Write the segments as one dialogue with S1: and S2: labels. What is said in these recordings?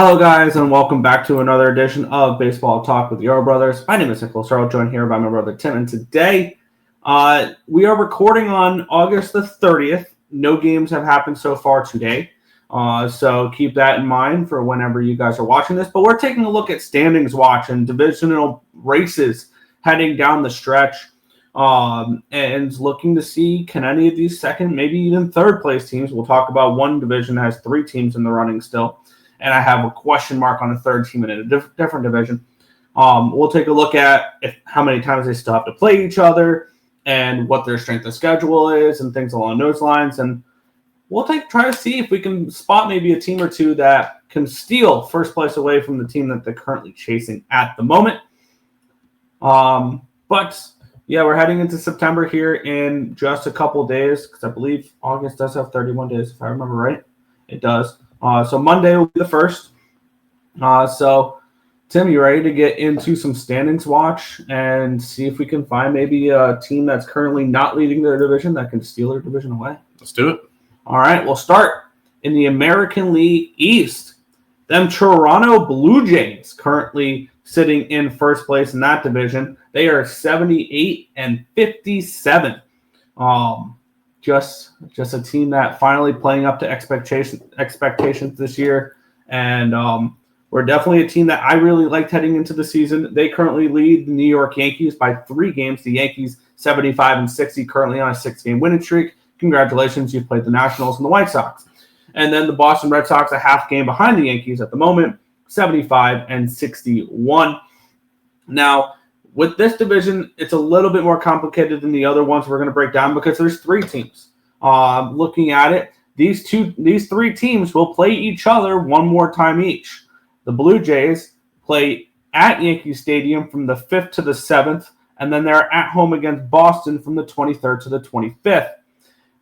S1: Hello, guys, and welcome back to another edition of Baseball Talk with Euro Brothers. My name is Nicholas Earl, joined here by my brother Tim, and today we are recording on August the 30th. No games have happened so far today, so keep that in mind for whenever you guys are watching this. But we're taking a look at standings watch and divisional races heading down the stretch, and looking to see can any of these second, maybe even third place teams. We'll talk about one division that has three teams in the running still. And I have a question mark on a third team in a different division. We'll take a look at how many times they still have to play each other and what their strength of schedule is and things along those lines. And we'll try to see if we can spot maybe a team or two that can steal first place away from the team that they're currently chasing at the moment. But yeah, we're heading into September here in just a couple days because I believe August does have 31 days, if I remember right. It does. So Monday will be the first. So, Tim, you ready to get into some standings watch and see if we can find maybe a team that's currently not leading their division that can steal their division away?
S2: Let's do it.
S1: All right, we'll start in the American League East. Them Toronto Blue Jays currently sitting in first place in that division. They are 78-57. Just a team that finally playing up to expectations this year. And we're definitely a team that I really liked heading into the season. They currently lead the New York Yankees by 3 games. The Yankees 75-60, currently on a 6-game winning streak. Congratulations, you've played the Nationals and the White Sox. And then the Boston Red Sox a half game behind the Yankees at the moment, 75-61. Now, with this division, it's a little bit more complicated than the other ones we're going to break down because there's 3 teams. Looking at it, these 3 teams will play each other one more time each. The Blue Jays play at Yankee Stadium from the 5th to the 7th, and then they're at home against Boston from the 23rd to the 25th.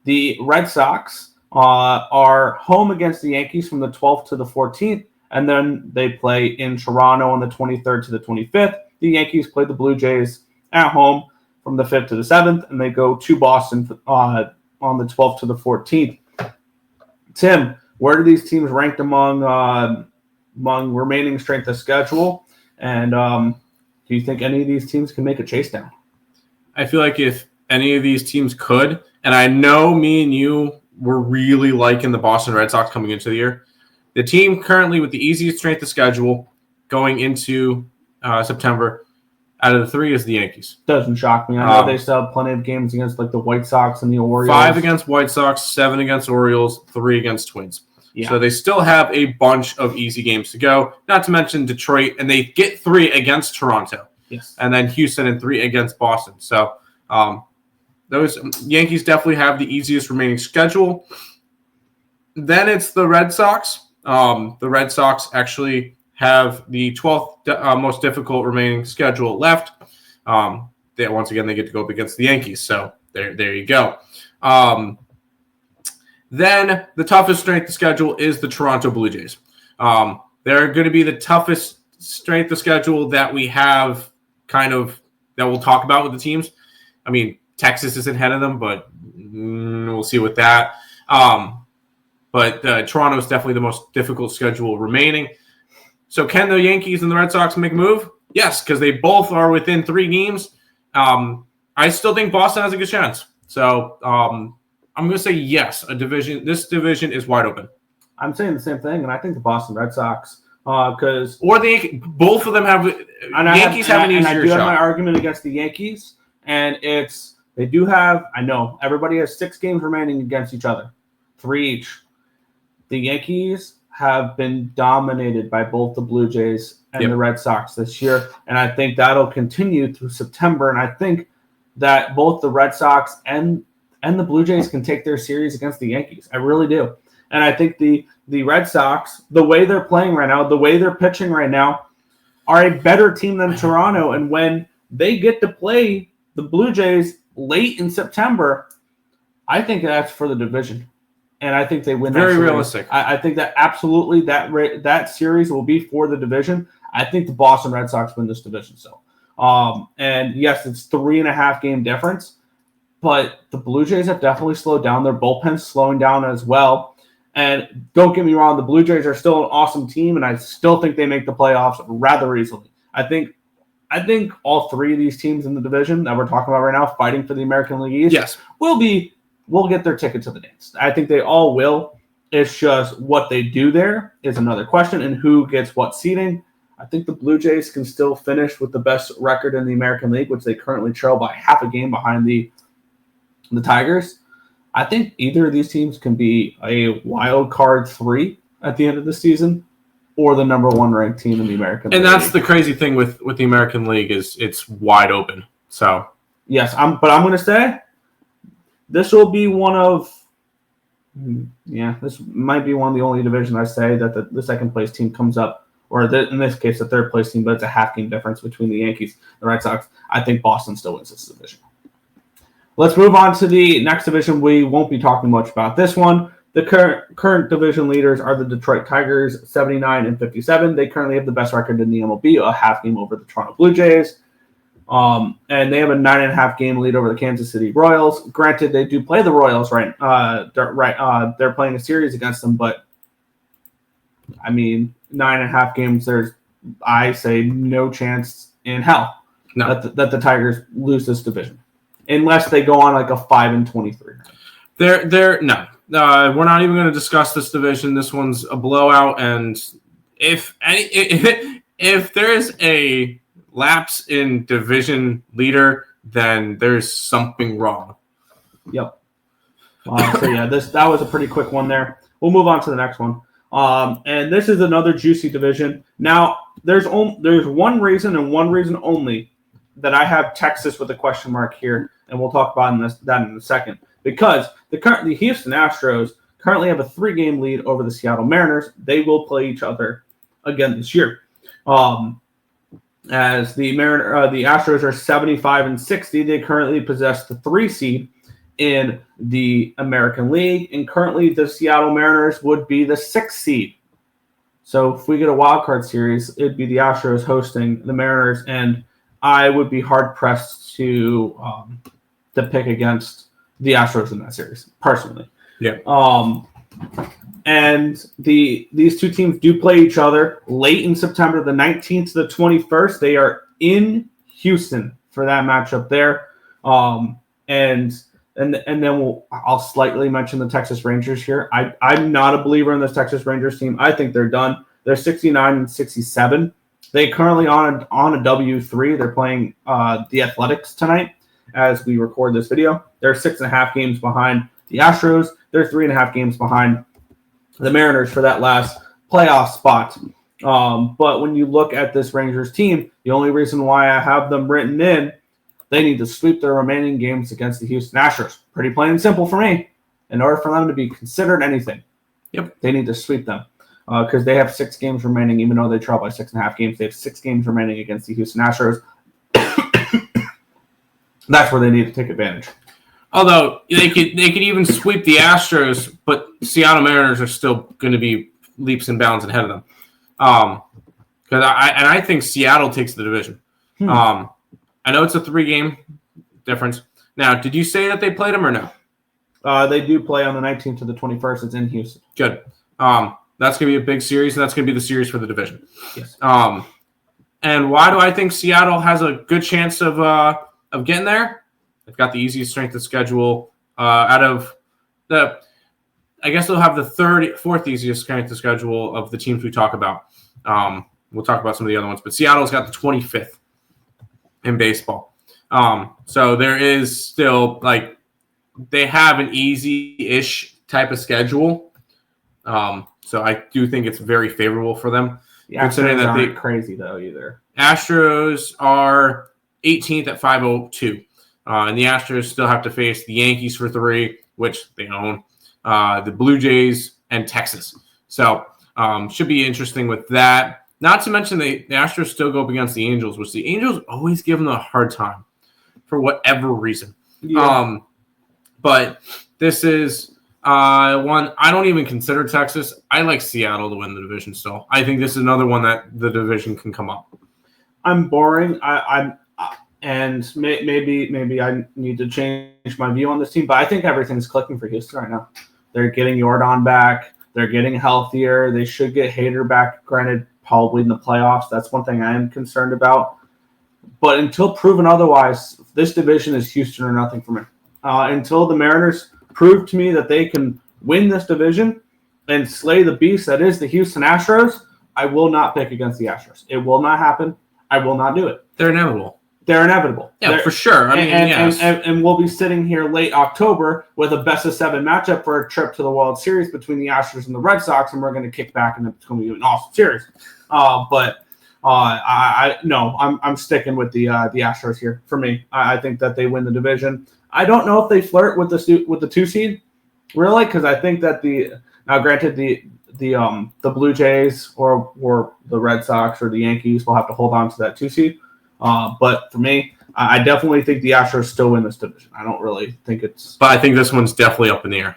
S1: The Red Sox are home against the Yankees from the 12th to the 14th, and then they play in Toronto on the 23rd to the 25th. The Yankees play the Blue Jays at home from the 5th to the 7th, and they go to Boston on the 12th to the 14th. Tim, where do these teams ranked among remaining strength of schedule? And do you think any of these teams can make a chase down?
S2: I feel like if any of these teams could, and I know me and you were really liking the Boston Red Sox coming into the year, the team currently with the easiest strength of schedule going into September out of the 3 is the Yankees.
S1: Doesn't shock me. I know they still have plenty of games against like the White Sox and the Orioles.
S2: 5 against White Sox, 7 against Orioles, 3 against Twins. Yeah. So they still have a bunch of easy games to go, not to mention Detroit, and they get 3 against Toronto.
S1: Yes.
S2: And then Houston and 3 against Boston. So those Yankees definitely have the easiest remaining schedule. Then it's the Red Sox. The Red Sox actually have the 12th most difficult remaining schedule left. Once again, they get to go up against the Yankees. So there you go. Then the toughest strength of schedule is the Toronto Blue Jays. They're going to be the toughest strength of schedule that we have that we'll talk about with the teams. I mean, Texas is ahead of them, but we'll see with that. But Toronto is definitely the most difficult schedule remaining. So can the Yankees and the Red Sox make a move? Yes, because they both are within 3 games. I still think Boston has a good chance. So I'm going to say yes. This division is wide open.
S1: I'm saying the same thing, and I think the Boston Red Sox both
S2: of them have. Yankees have an easier shot.
S1: And I do have my argument against the Yankees, and they do have. I know everybody has 6 games remaining against each other, 3 each. The Yankees have been dominated by both the Blue Jays and the Red Sox this year, and I think that'll continue through September. And I think that both the Red Sox and the Blue Jays can take their series against the Yankees. I really do. And I think the Red Sox, the way they're playing right now, the way they're pitching right now, are a better team than Toronto. And when they get to play the Blue Jays late in September, I think that's for the division. And I think they win.
S2: Very realistic.
S1: I think that absolutely that series will be for the division. I think the Boston Red Sox win this division. So, and yes, it's 3.5 game difference, but the Blue Jays have definitely slowed down. Their bullpen's slowing down as well. And don't get me wrong, the Blue Jays are still an awesome team, and I still think they make the playoffs rather easily. I think all three of these teams in the division that we're talking about right now, fighting for the American League East,
S2: yes,
S1: will get their ticket to the dance. I think they all will. It's just what they do there is another question, and who gets what seeding. I think the Blue Jays can still finish with the best record in the American League, which they currently trail by half a game behind the Tigers. I think either of these teams can be a wild card 3 at the end of the season, or the number 1 ranked team in the American League.
S2: And that's the crazy thing with the American League is it's wide open. So
S1: yes, I'm going to say this will be one of this might be one of the only divisions I say that the second place team comes up, or in this case the third place team, but it's a half game difference between the Yankees and the Red Sox. I think Boston still wins this division. Let's move on to the next division. We won't be talking much about this one. The current division leaders are the Detroit Tigers, 79-57. They currently have the best record in the MLB, a half game over the Toronto Blue Jays. And they have a 9.5 game lead over the Kansas City Royals. Granted, they do play the Royals right. They're playing a series against them, but I mean, 9.5 games. There's, I say, no chance in hell that the Tigers lose this division, unless they go on like a 5-23.
S2: They're no. We're not even going to discuss this division. This one's a blowout, and if there is a lapse in division leader, then there's something wrong.
S1: Yep. That was a pretty quick one there. We'll move on to the next one. And this is another juicy division. Now, there's one reason and one reason only that I have Texas with a question mark here, and we'll talk about that in a second. Because the Houston Astros currently have a 3-game lead over the Seattle Mariners. They will play each other again this year. As the Astros are 75-60, they currently possess the 3 seed in the American League, and currently the Seattle Mariners would be the 6th seed. So if we get a wild card series, it'd be the Astros hosting the Mariners, and I would be hard pressed to pick against the Astros in that series, personally.
S2: Yeah.
S1: And these two teams do play each other late in September, the 19th to the 21st. They are in Houston for that matchup there. And then I'll slightly mention the Texas Rangers here. I'm not a believer in this Texas Rangers team. I think they're done. They're 69-67. They currently on a W3. They're playing the Athletics tonight as we record this video. They're 6.5 games behind the Astros. They're 3.5 games behind the Mariners for that last playoff spot. But when you look at this Rangers team, the only reason why I have them written in, they need to sweep their remaining games against the Houston Astros. Pretty plain and simple for me. In order for them to be considered anything, they need to sweep them. Because they have 6 games remaining, even though they trail by 6.5 games. They have 6 games remaining against the Houston Astros. That's where they need to take advantage.
S2: Although they could even sweep the Astros, but Seattle Mariners are still going to be leaps and bounds ahead of them. Because I think Seattle takes the division. I know it's a 3-game difference. Now, did you say that they played them or no?
S1: They do play on the 19th to the 21st. It's in Houston.
S2: Good. That's going to be a big series, and that's going to be the series for the division.
S1: Yes.
S2: And why do I think Seattle has a good chance of getting there? They've got the easiest strength of schedule out of the. I guess they'll have the fourth easiest strength of schedule of the teams we talk about. We'll talk about some of the other ones, but Seattle's got the 25th in baseball. So there is still they have an easy-ish type of schedule. So I do think it's very favorable for them.
S1: The Astros aren't crazy though either.
S2: Astros are 18th at 502. And the Astros still have to face the Yankees for 3, which they own, the Blue Jays, and Texas. So should be interesting with that. Not to mention the Astros still go up against the Angels, which the Angels always give them a hard time for whatever reason. Yeah. But this is one I don't even consider Texas. I like Seattle to win the division still. I think this is another one that the division can come up.
S1: I'm boring. And maybe I need to change my view on this team, but I think everything's clicking for Houston right now. They're getting Jordan back. They're getting healthier. They should get Hader back, granted, probably in the playoffs. That's one thing I am concerned about. But until proven otherwise, this division is Houston or nothing for me. Until the Mariners prove to me that they can win this division and slay the beast that is the Houston Astros, I will not pick against the Astros. It will not happen. I will not do it.
S2: They're inevitable.
S1: They're inevitable.
S2: Yeah, for sure. Yes.
S1: And we'll be sitting here late October with a best-of-7 matchup for a trip to the World Series between the Astros and the Red Sox, and we're going to kick back, and it's going to be an awesome series. I'm sticking with the Astros here for me. I think that they win the division. I don't know if they flirt with the 2 seed, really, because I think that granted the Blue Jays or the Red Sox or the Yankees will have to hold on to that 2 seed. But for me, I definitely think the Astros still win this division. I don't really think it's...
S2: But I think this one's definitely up in the air.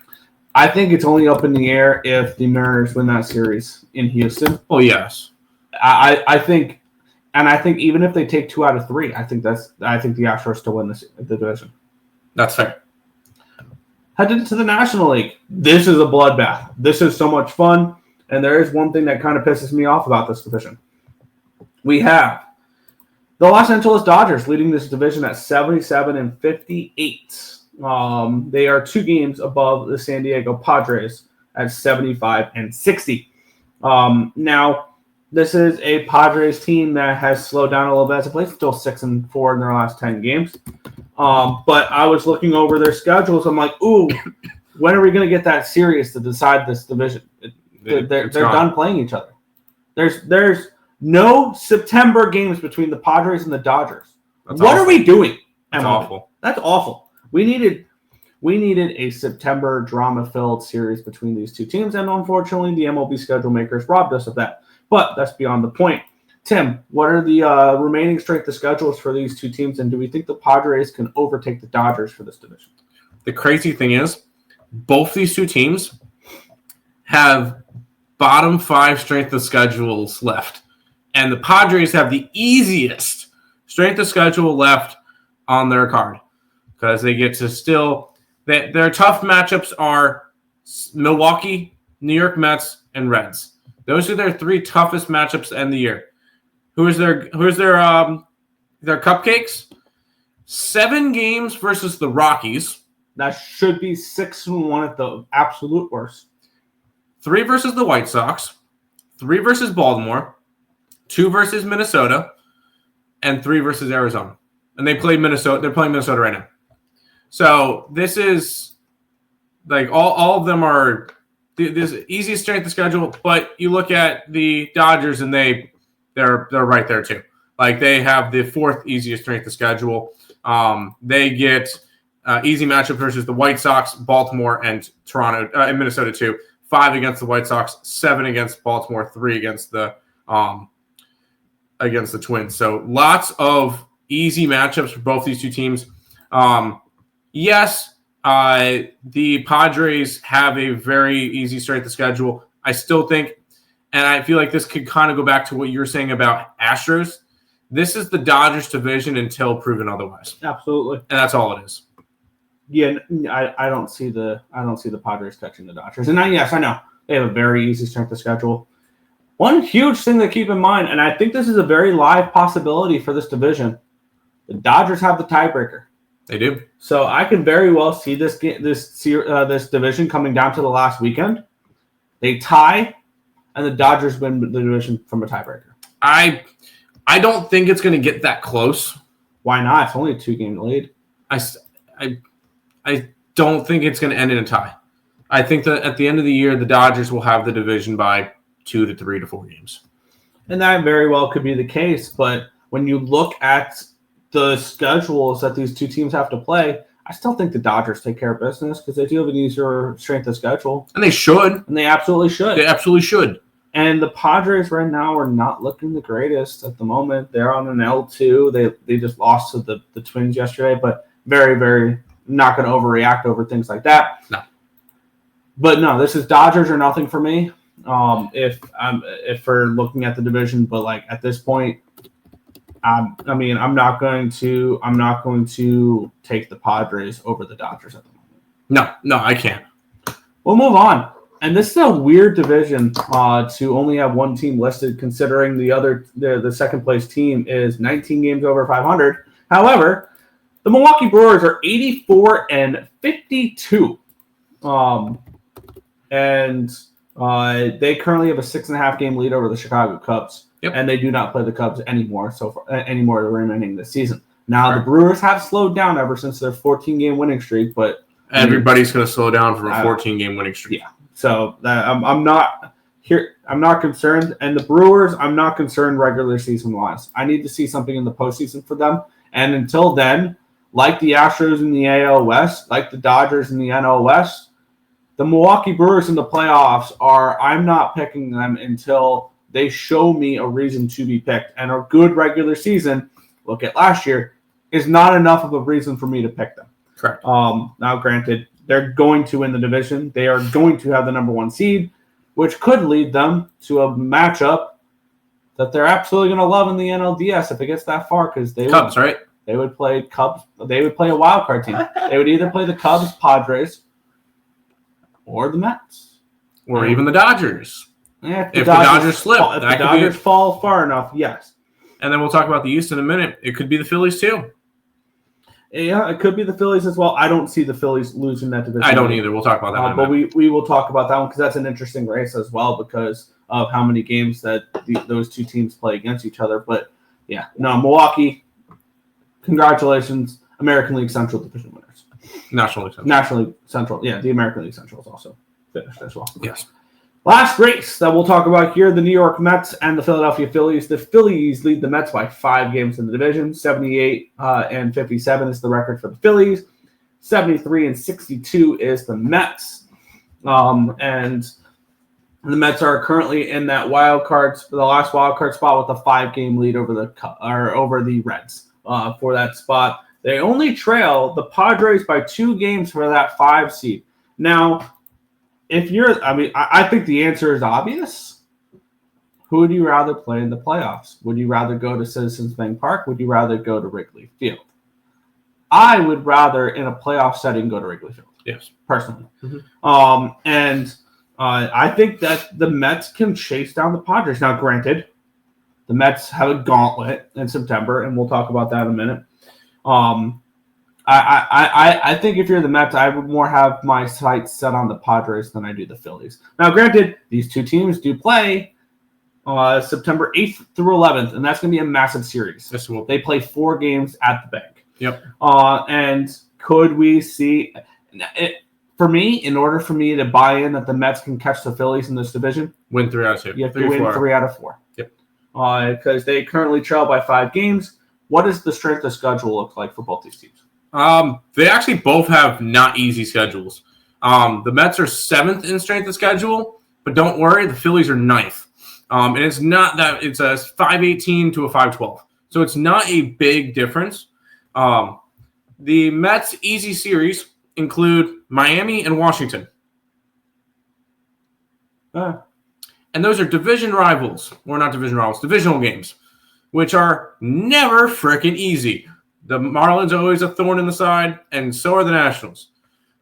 S1: I think it's only up in the air if the Mariners win that series in Houston.
S2: Oh, yes.
S1: I think even if they take 2 out of 3, I think the Astros still win the division.
S2: That's fair.
S1: Headed to the National League. This is a bloodbath. This is so much fun. And there is one thing that kind of pisses me off about this division. We have the Los Angeles Dodgers leading this division at 77-58. They are 2 games above the San Diego Padres at 75-60. Now, this is a Padres team that has slowed down a little bit as of late. Still 6-4 in their last 10 games. But I was looking over their schedules. I'm like, ooh, when are we going to get that series to decide this division? They're done playing each other. There's no September games between the Padres and the Dodgers. What are we doing?
S2: That's awful.
S1: That's awful. We needed a September drama-filled series between these 2 teams, and unfortunately, the MLB schedule makers robbed us of that. But that's beyond the point. Tim, what are the remaining strength of schedules for these 2 teams, and do we think the Padres can overtake the Dodgers for this division?
S2: The crazy thing is, both these 2 teams have bottom 5 strength of schedules left. And the Padres have the easiest strength of schedule left on their card because they get to still – their tough matchups are Milwaukee, New York Mets, and Reds. Those are their 3 toughest matchups to end the year. Who's their cupcakes? 7 games versus the Rockies.
S1: That should be 6-1 at the absolute worst.
S2: 3 versus the White Sox. 3 versus Baltimore. 2 versus Minnesota, and 3 versus Arizona. And they play Minnesota. They're playing Minnesota right now. So this is like all of them are this easiest strength of schedule. But you look at the Dodgers, and they're right there too. Like they have the 4th easiest strength of schedule. They get easy matchup versus the White Sox, Baltimore, and Toronto, and Minnesota too. 5 against the White Sox, 7 against Baltimore, 3 against the Twins. So lots of easy matchups for both these 2 teams. Yes, the Padres have a very easy strength of schedule. I still think, and I feel like this could kind of go back to what you were saying about Astros. This is the Dodgers division until proven otherwise.
S1: Absolutely.
S2: And that's all it is.
S1: Yeah, I don't see the Padres catching the Dodgers. And yes, I know they have a very easy strength of schedule. One huge thing to keep in mind, and I think this is a very live possibility for this division, the Dodgers have the tiebreaker.
S2: They do. So
S1: I can very well see this division coming down to the last weekend. They tie, and the Dodgers win the division from a tiebreaker.
S2: I don't think it's going to get that close.
S1: Why not? It's only a 2-game lead.
S2: I don't think it's going to end in a tie. I think that at the end of the year, the Dodgers will have the division by 2 to 3 to 4 games.
S1: And that very well could be the case. But when you look at the schedules that these 2 teams have to play, I still think the Dodgers take care of business because they do have an easier strength of schedule.
S2: And they should.
S1: And they absolutely should.
S2: They absolutely should.
S1: And the Padres right now are not looking the greatest at the moment. They're on an L2. They just lost to the Twins yesterday, but very, very not going to overreact over things like that.
S2: No.
S1: But no, this is Dodgers or nothing for me. If we're looking at the division, but like at this point, I'm not going to take the Padres over the Dodgers at the moment.
S2: No, I can't.
S1: We'll move on. And this is a weird division to only have one team listed, considering the second place team is 19 games over 500. However, the Milwaukee Brewers are 84-52, and they currently have a 6.5 game lead over the Chicago Cubs.
S2: Yep.
S1: And they do not play the Cubs anymore anymore remaining this season. Now the Brewers have slowed down ever since their 14-game winning streak, but
S2: everybody's going to slow down from a 14-game winning streak.
S1: Yeah. So I'm not here. I'm not concerned. And the Brewers, I'm not concerned regular season wise. I need to see something in the postseason for them. And until then, like the Astros in the AL West, like the Dodgers in the NL West, the Milwaukee Brewers in the playoffs I'm not picking them until they show me a reason to be picked. And a good regular season, look at last year, is not enough of a reason for me to pick them.
S2: Correct.
S1: Now, granted, they're going to win the division. They are going to have the number 1 seed, which could lead them to a matchup that they're absolutely going to love in the NLDS if it gets that far, because
S2: Cubs, right?
S1: They would play Cubs. They would play a wild card team. They would either play the Cubs, Padres, or the Mets,
S2: or even the Dodgers.
S1: If
S2: the Dodgers slip,
S1: if the Dodgers fall far enough, yes.
S2: And then we'll talk about the East in a minute. It could be the Phillies too.
S1: Yeah, it could be the Phillies as well. I don't see the Phillies losing that division.
S2: I don't either. We'll talk about that.
S1: But we will talk about that one because that's an interesting race as well because of how many games that those two teams play against each other. But yeah, no, Milwaukee, congratulations, American League Central division winners.
S2: National League Central.
S1: National League Central. Yeah, the American League Central is also finished as well.
S2: Yes.
S1: Last race that we'll talk about here, the New York Mets and the Philadelphia Phillies. The Phillies lead the Mets by 5 games in the division. 78-57 is the record for the Phillies. 73-62 is the Mets. And the Mets are currently in that the last wild card spot with a 5-game lead over the Reds for that spot. They only trail the Padres by 2 games for that 5 seed. Now, I think the answer is obvious. Who would you rather play in the playoffs? Would you rather go to Citizens Bank Park? Would you rather go to Wrigley Field? I would rather, in a playoff setting, go to Wrigley Field.
S2: Yes.
S1: Personally. Mm-hmm. I think that the Mets can chase down the Padres. Now, granted, the Mets have a gauntlet in September, and we'll talk about that in a minute. I think if you're the Mets, I would more have my sights set on the Padres than I do the Phillies. Now, granted, these two teams do play September 8th through 11th, and that's going to be a massive series.
S2: Yes,
S1: they play 4 games at the bank.
S2: Yep.
S1: And could we see for me, in order for me to buy in that the Mets can catch the Phillies in this division,
S2: win 3 out of 2.
S1: You have to win 3 out of 4.
S2: Yep.
S1: Because they currently trail by 5 games. What does the strength of schedule look like for both these teams?
S2: They actually both have not easy schedules. The Mets are 7th in strength of schedule, but don't worry, the Phillies are 9th. And it's not that it's a 5-18 to a 5-12. So it's not a big difference. The Mets' easy series include Miami and Washington. And those are division rivals. Or not division rivals, divisional games, which are never freaking easy. The Marlins are always a thorn in the side, and so are the Nationals.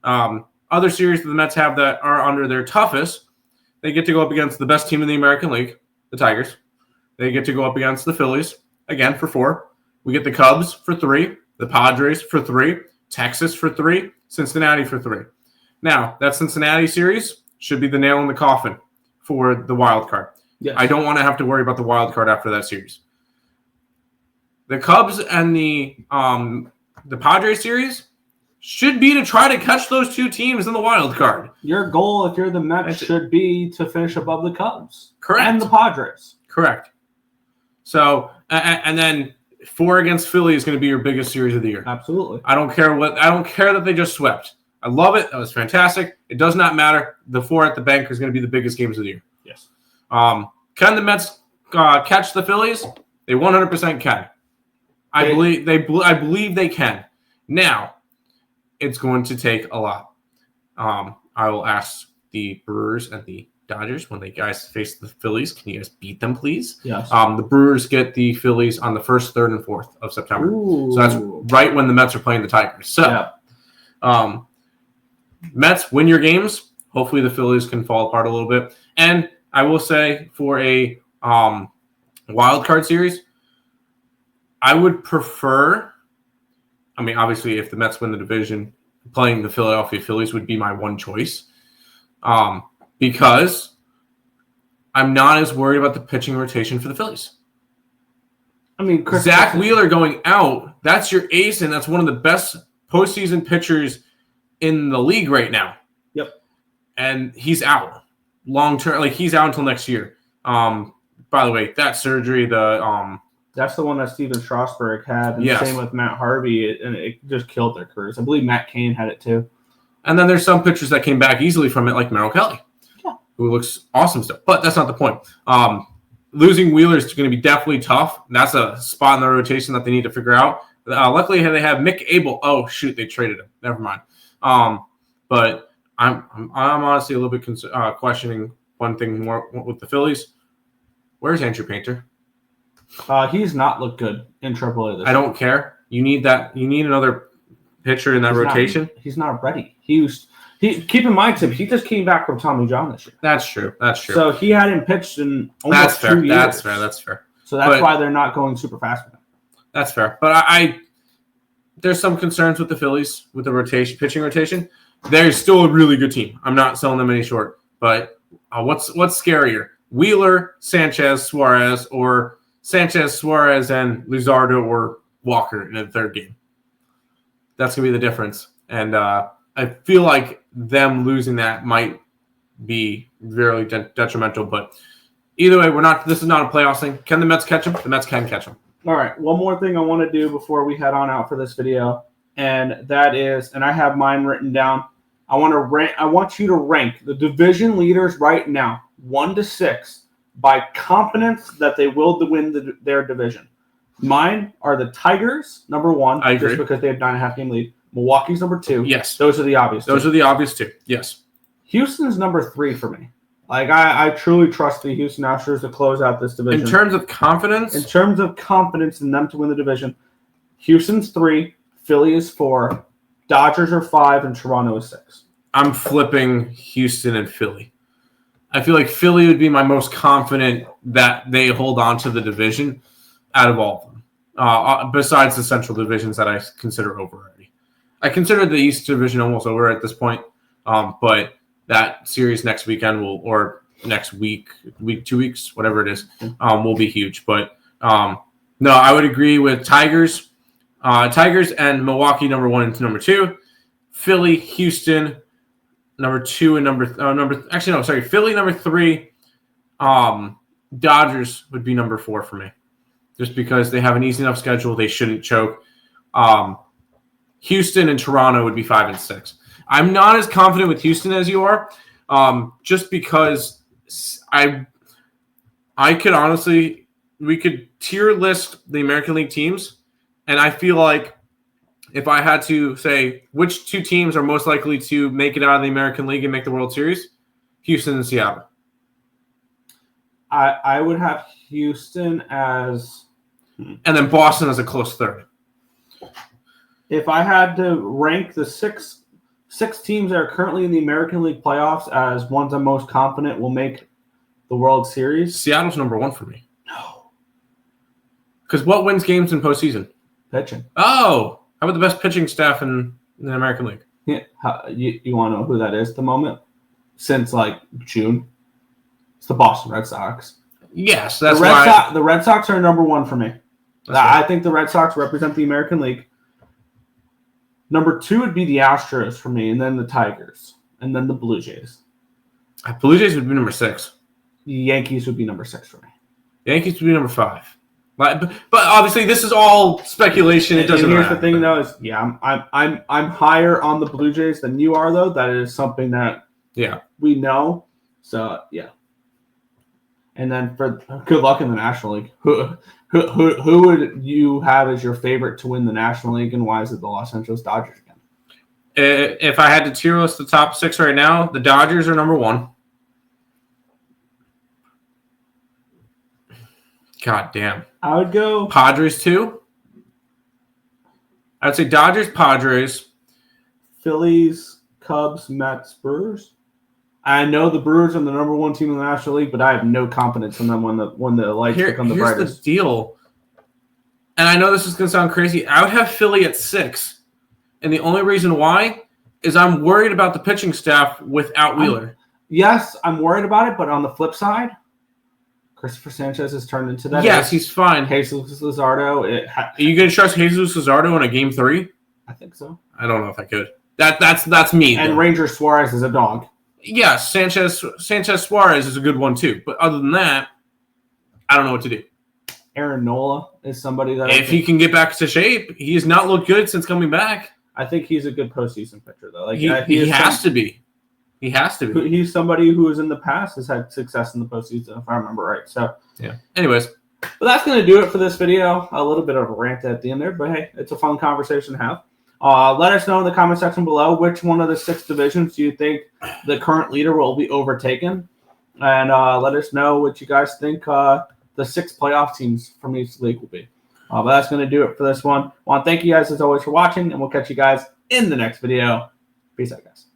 S2: Other series that the Mets have that are under their toughest, they get to go up against the best team in the American League, the Tigers. They get to go up against the Phillies, again, for 4. We get the Cubs for 3, the Padres for 3, Texas for 3, Cincinnati for 3. Now, that Cincinnati series should be the nail in the coffin for the wild card.
S1: Yes.
S2: I don't want to have to worry about the wild card after that series. The Cubs and the Padres series should be to try to catch those 2 teams in the wild card.
S1: Your goal, if you're the Mets, should be to finish above the Cubs.
S2: Correct.
S1: And the Padres.
S2: Correct. So, and then 4 against Philly is going to be your biggest series of the year.
S1: Absolutely.
S2: I don't care that they just swept. I love it. That was fantastic. It does not matter. The 4 at the bank is going to be the biggest games of the year.
S1: Yes.
S2: Can the Mets catch the Phillies? They 100% can. I believe they can. Now, it's going to take a lot. I will ask the Brewers and the Dodgers when they guys face the Phillies. Can you guys beat them, please?
S1: Yes.
S2: The Brewers get the Phillies on the 1st, 3rd, and 4th of September.
S1: Ooh.
S2: So that's right when the Mets are playing the Tigers. So, Mets win your games. Hopefully the Phillies can fall apart a little bit. And I will say for a wild card series, I would prefer, I mean, obviously if the Mets win the division, playing the Philadelphia Phillies would be my one choice because I'm not as worried about the pitching rotation for the Phillies.
S1: I mean,
S2: Zach Wheeler going out, that's your ace, and that's one of the best postseason pitchers in the league right now.
S1: Yep.
S2: And he's out long term. Like, he's out until next year. By the way, that surgery,
S1: that's the one that Steven Strasburg had, and
S2: yes.
S1: same with Matt Harvey, and it just killed their careers. I believe Matt Cain had it too.
S2: And then there's some pitchers that came back easily from it, like Merrill Kelly, who looks awesome still. But that's not the point. Losing Wheeler is going to be definitely tough. That's a spot in the rotation that they need to figure out. Luckily, they have Mick Abel. Oh, shoot, they traded him. Never mind. But I'm honestly a little bit questioning one thing more with the Phillies. Where's Andrew Painter?
S1: He's not looked good in AAA this year.
S2: I don't care. You need that. You need another pitcher in that rotation.
S1: He's not ready. Keep in mind, Tim, he just came back from Tommy John this year.
S2: That's true.
S1: So he hadn't pitched in almost 2 years.
S2: That's fair.
S1: So that's why they're not going super fast with him.
S2: That's fair. But there's some concerns with the Phillies with the pitching rotation. They're still a really good team. I'm not selling them any short. But what's scarier? Wheeler, Sanchez, Suarez, or Sanchez, Suarez, and Luzardo or Walker in the third game? That's going to be the difference. And I feel like them losing that might be very detrimental. But either way, this is not a playoffs thing. Can the Mets catch them? The Mets can catch them.
S1: All right. One more thing I want to do before we head on out for this video, and that is, and I have mine written down. I want you to rank the division leaders right now, 1 to 6, by confidence that they will win their division. Mine are the Tigers, number 1,
S2: I agree.
S1: just because they have 9.5 game lead. Milwaukee's number 2.
S2: Yes.
S1: Those are the obvious two.
S2: Those are the obvious two. Yes.
S1: Houston's number 3 for me. Like, I truly trust the Houston Astros to close out this division.
S2: In terms of confidence?
S1: In terms of confidence in them to win the division, Houston's 3, Philly is 4, Dodgers are 5, and Toronto is 6.
S2: I'm flipping Houston and Philly. I feel like Philly would be my most confident that they hold on to the division out of all of them, besides the Central divisions that I consider over already. I consider the East division almost over at this point, but that series next weekend or next week, 2 weeks, whatever it is, will be huge. But no, I would agree with Tigers and Milwaukee number 1 and number 2, Philly, Houston number 2 and Philly number 3, Dodgers would be number 4 for me, just because they have an easy enough schedule. They shouldn't choke. Houston and Toronto would be 5 and 6. I'm not as confident with Houston as you are, just because I could honestly, we could tier list the American League teams, and I feel like if I had to say which 2 teams are most likely to make it out of the American League and make the World Series, Houston and Seattle.
S1: I would have Houston as...
S2: And then Boston as a close third.
S1: If I had to rank the six teams that are currently in the American League playoffs as ones I'm most confident will make the World Series...
S2: Seattle's number 1 for me.
S1: No.
S2: Because what wins games in postseason?
S1: Pitching.
S2: Oh! How about the best pitching staff in the American League?
S1: Yeah, you want to know who that is at the moment? Since, June? It's the Boston Red Sox.
S2: Yes, that's
S1: the Red Sox are number 1 for me. I think the Red Sox represent the American League. Number 2 would be the Astros for me, and then the Tigers, and then the Blue Jays.
S2: Blue Jays would be number 6.
S1: The Yankees would be number 6 for me.
S2: Yankees would be number 5. But obviously, this is all speculation. It doesn't matter.
S1: Here's the thing, though: is I'm higher on the Blue Jays than you are, though. That is something that we know. So yeah. And then for good luck in the National League. Who would you have as your favorite to win the National League, and why is it the Los Angeles Dodgers again?
S2: If I had to tier list the top 6 right now, the Dodgers are number 1. God damn.
S1: I would go
S2: Padres 2. I'd say Dodgers, Padres.
S1: Phillies, Cubs, Mets, Brewers. I know the Brewers are the number one team in the National League, but I have no confidence in them when the lights become the brightest.
S2: Here's the deal, and I know this is going to sound crazy. I would have Philly at 6, and the only reason why is I'm worried about the pitching staff without Wheeler.
S1: I'm worried about it, but on the flip side, Christopher Sanchez has turned into that.
S2: Yes, he's fine.
S1: Jesus Luzardo.
S2: Are you going to trust Jesus Luzardo in a Game 3?
S1: I think so.
S2: I don't know if I could. That's me.
S1: And though. Ranger Suarez is a dog.
S2: Yes, Sanchez Suarez is a good one too. But other than that, I don't know what to do.
S1: Aaron Nola is somebody that
S2: if he can get back to shape, he has not looked good since coming back.
S1: I think he's a good postseason pitcher though. Like
S2: he has to be. He has to be.
S1: He's somebody who in the past has had success in the postseason, if I remember right. So
S2: yeah. Anyways,
S1: but that's going to do it for this video. A little bit of a rant at the end there, but hey, it's a fun conversation to have. Let us know in the comment section below which one of the 6 divisions do you think the current leader will be overtaken, and let us know what you guys think the 6 playoff teams from each league will be. But that's going to do it for this one. I want to thank you guys as always for watching, and we'll catch you guys in the next video. Peace out, guys.